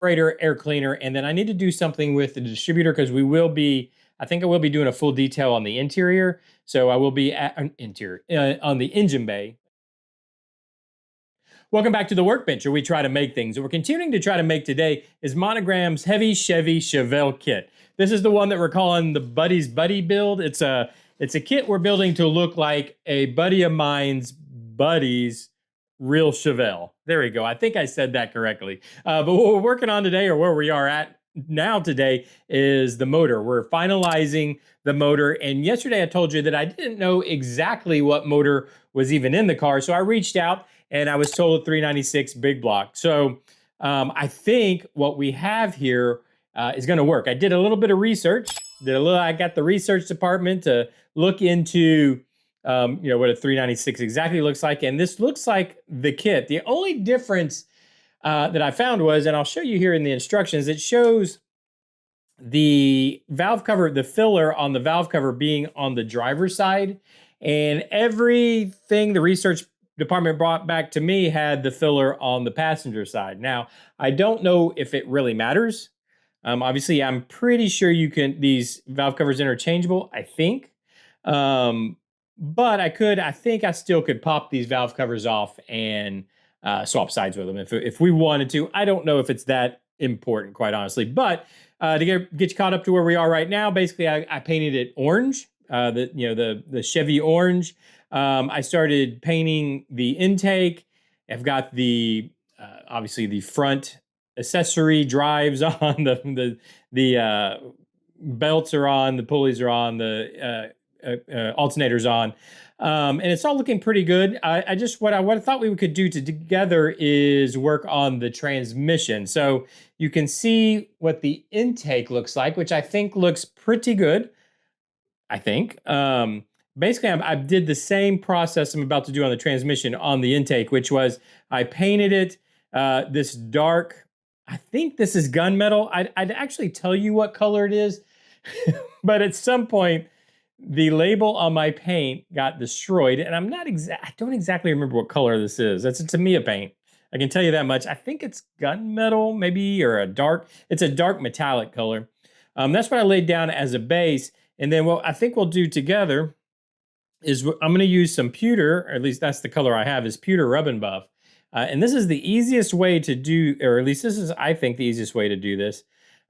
carburetor, air cleaner, and then I need to do something with the distributor because I think I will be doing a full detail on the interior. So I will be at interior on the engine bay. Welcome back to the workbench, where we try to make things. What we're continuing to try to make today is Monogram's Heavy Chevy Chevelle kit. This is the one that we're calling the Buddy's Buddy build. It's a kit we're building to look like a buddy of mine's buddy's real Chevelle. There we go. I think I said that correctly. But what we're working on today, or where we are at now today, is the motor. We're finalizing the motor. And yesterday I told you that I didn't know exactly what motor was even in the car. So I reached out and I was told 396 big block. So I think what we have here is going to work. I did a little bit of research. I got the research department to look into what a 396 exactly looks like, and this looks like the kit. The only difference that I found was, and I'll show you here in the instructions, it shows the valve cover, the filler on the valve cover being on the driver's side, and everything the research department brought back to me had the filler on the passenger side. Now, I don't know if it really matters. Obviously, I'm pretty sure these valve covers interchangeable, I think. But I think I still could pop these valve covers off and swap sides with them if we wanted to. I don't know if it's that important, quite honestly. But to get you caught up to where we are right now, basically I painted it orange, the Chevy orange. I started painting the intake. I've got the obviously the front accessory drives on, the belts are on, the pulleys are on, the alternators on, and it's all looking pretty good. What I thought we could do together is work on the transmission. So you can see what the intake looks like, which I think looks pretty good. I think. Basically, I did the same process I'm about to do on the transmission on the intake, which was I painted it this dark, I think this is gunmetal. I'd actually tell you what color it is, but at some point, the label on my paint got destroyed, and I don't exactly remember what color this is. It's a Tamiya paint. I can tell you that much. I think it's gunmetal, maybe, or it's a dark metallic color. That's what I laid down as a base, and then what I think we'll do together is I'm going to use some pewter, or at least that's the color I have, is pewter rub and buff. And this is the easiest way to do, or at least this is, I think, the easiest way to do this.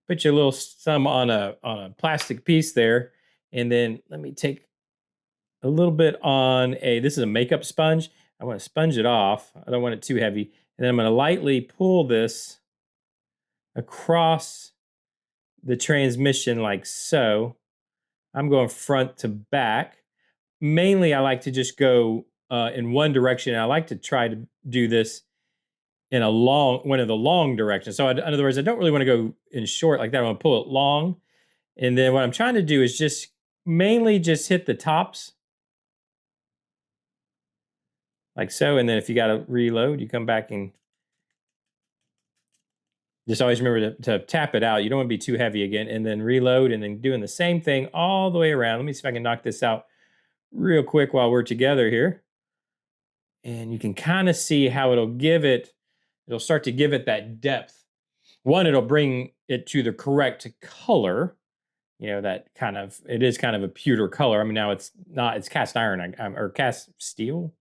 Put your little some on a plastic piece there, and then let me take a little bit on this is a makeup sponge. I want to sponge it off. I don't want it too heavy. And then I'm going to lightly pull this across the transmission like so. I'm going front to back. Mainly, I like to just go in one direction. I like to try to do this in one of the long directions. So in other words, I don't really want to go in short like that. I want to pull it long. And then what I'm trying to do is mainly just hit the tops like so. And then if you got to reload, you come back and just always remember to tap it out. You don't want to be too heavy again. And then reload, and then doing the same thing all the way around. Let me see if I can knock this out real quick while we're together here. And you can kind of see how it'll start to give it that depth. One, it'll bring it to the correct color. It is kind of a pewter color. I mean, now it's cast iron or cast steel,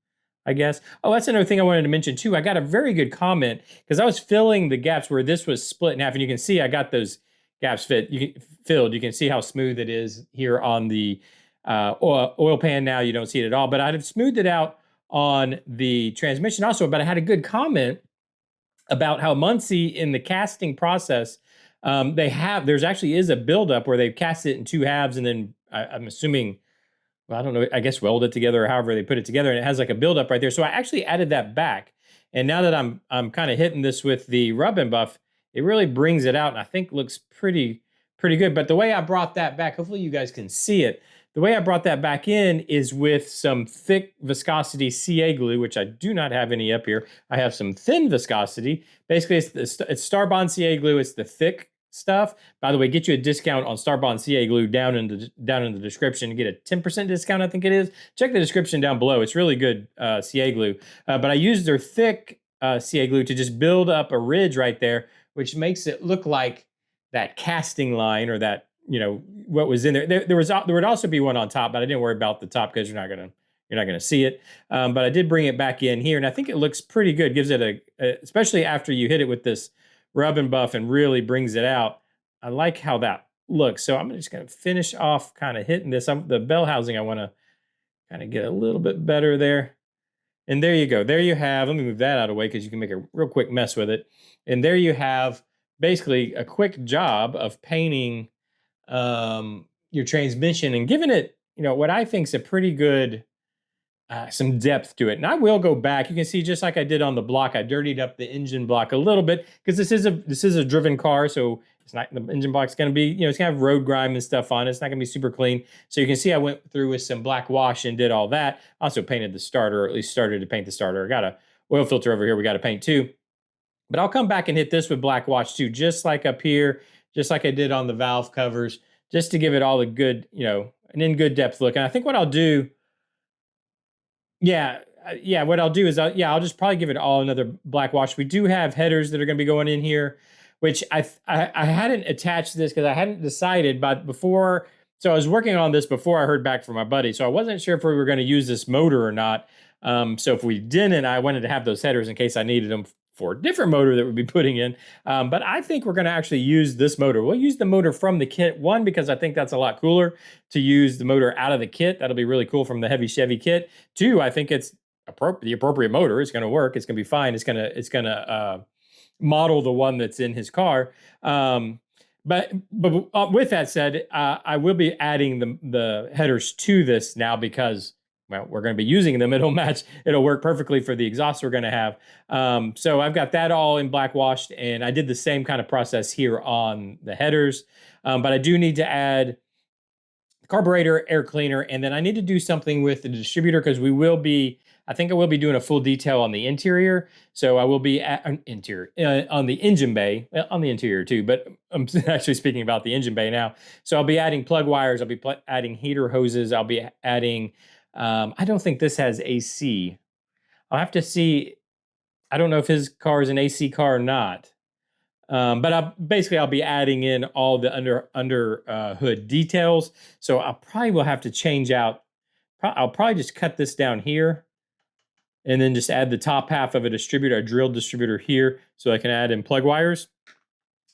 I guess. Oh, that's another thing I wanted to mention too. I got a very good comment because I was filling the gaps where this was split in half, and you can see I got those gaps filled. You can see how smooth it is here on the oil pan. Now you don't see it at all, but I'd have smoothed it out on the transmission also. But I had a good comment about how Muncie in the casting process, there's actually is a buildup where they've cast it in two halves, and then I'm assuming, well, I don't know, I guess weld it together or however they put it together, and it has like a buildup right there. So I actually added that back, and now that I'm kind of hitting this with the rub and buff, it really brings it out, and I think looks pretty good. But the way I brought that back, hopefully you guys can see it. The way I brought that back in is with some thick viscosity CA glue, which I do not have any up here. I have some thin viscosity. Basically, it's Starbond CA glue. It's the thick stuff. By the way, get you a discount on Starbond CA glue down in the description. Get a 10% discount, I think it is. Check the description down below. It's really good CA glue. But I used their thick CA glue to just build up a ridge right there which makes it look like that casting line or that, what was in there. There would also be one on top, but I didn't worry about the top because you're not gonna see it. But I did bring it back in here, and I think it looks pretty good. Gives it especially after you hit it with this rub and buff and really brings it out. I like how that looks. So I'm just gonna finish off kind of hitting this. The bell housing I want to kind of get a little bit better there. And there you go. There you have, let me move that out of the way because you can make a real quick mess with it. And there you have basically a quick job of painting your transmission and giving it, what I think is a pretty good, some depth to it. And I will go back. You can see just like I did on the block, I dirtied up the engine block a little bit because this is a driven car. So it's not, the engine block's going to be, it's going to have road grime and stuff on it. It's not going to be super clean. So you can see I went through with some black wash and did all that. Also painted the starter, or at least started to paint the starter. I got a oil filter over here we got to paint too. But I'll come back and hit this with black wash too, just like up here, just like I did on the valve covers, just to give it all a good, an in good depth look. And I think what I'll do, what I'll do is I'll just probably give it all another black wash. We do have headers that are going to be going in here, which I hadn't attached this because I hadn't decided, but before, so I was working on this before I heard back from my buddy, so I wasn't sure if we were going to use this motor or not. So if we didn't, I wanted to have those headers in case I needed them for a different motor that we'd be putting in. But I think we're going to actually use this motor. We'll use the motor from the kit, one, because I think that's a lot cooler to use the motor out of the kit. That'll be really cool from the Heavy Chevy kit. Two, I think it's the appropriate motor. It's going to work. It's going to be fine. It's going to model the one that's in his car. But with that said, I will be adding the headers to this now because, well, we're going to be using them. It'll match. It'll work perfectly for the exhaust we're going to have. So I've got that all in black washed, and I did the same kind of process here on the headers. But I do need to add carburetor, air cleaner, and then I need to do something with the distributor because I think I will be doing a full detail on the interior. So I will be on the engine bay, on the interior too, but I'm actually speaking about the engine bay now. So I'll be adding plug wires. I'll be adding heater hoses. I'll be adding, I don't think this has AC. I'll have to see. I don't know if his car is an AC car or not. But I'll be adding in all the under hood details. So I probably will have to change out. I'll probably just cut this down here and then just add the top half of a distributor, a drilled distributor here, so I can add in plug wires.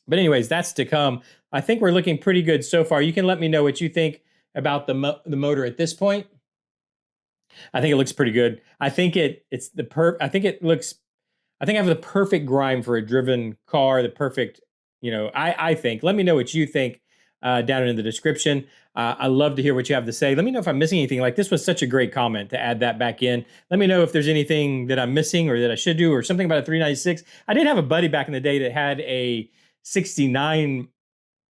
But anyways, that's to come. I think we're looking pretty good so far. You can let me know what you think about the motor at this point. I think it looks pretty good. I think I have the perfect grime for a driven car, the perfect, I think. Let me know what you think down in the description. I love to hear what you have to say. Let me know if I'm missing anything. Like, this was such a great comment to add that back in. Let me know if there's anything that I'm missing or that I should do or something about a 396. I did have a buddy back in the day that had a 69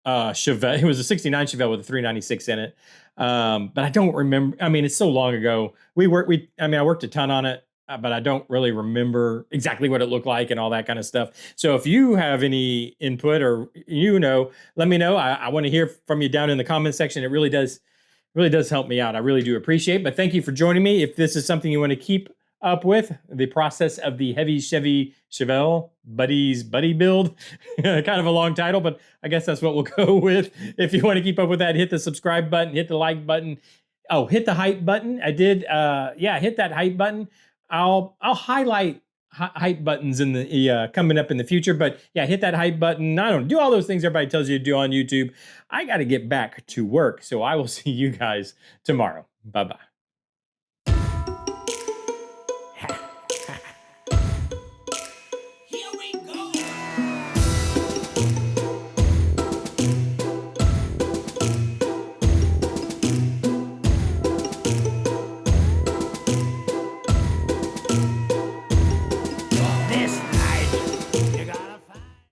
Chevelle. It was a 69 Chevelle with a 396 in it. But I don't remember. I mean, it's so long ago. I worked a ton on it. But I don't really remember exactly what it looked like and all that kind of stuff. So if you have any input or let me know. I want to hear from you down in the comment section. It really does help me out. I really do appreciate it. But thank you for joining me. If this is something you want to keep up with, the process of the Heavy Chevy Chevelle buddy build, kind of a long title, but I guess that's what we'll go with. If you want to keep up with that, hit the subscribe button, hit the like button. Oh, hit the hype button. I did. Hit that hype button. I'll highlight hype buttons in the coming up in the future, but yeah, hit that hype button. I don't do all those things everybody tells you to do on YouTube. I got to get back to work, so I will see you guys tomorrow. Bye-bye.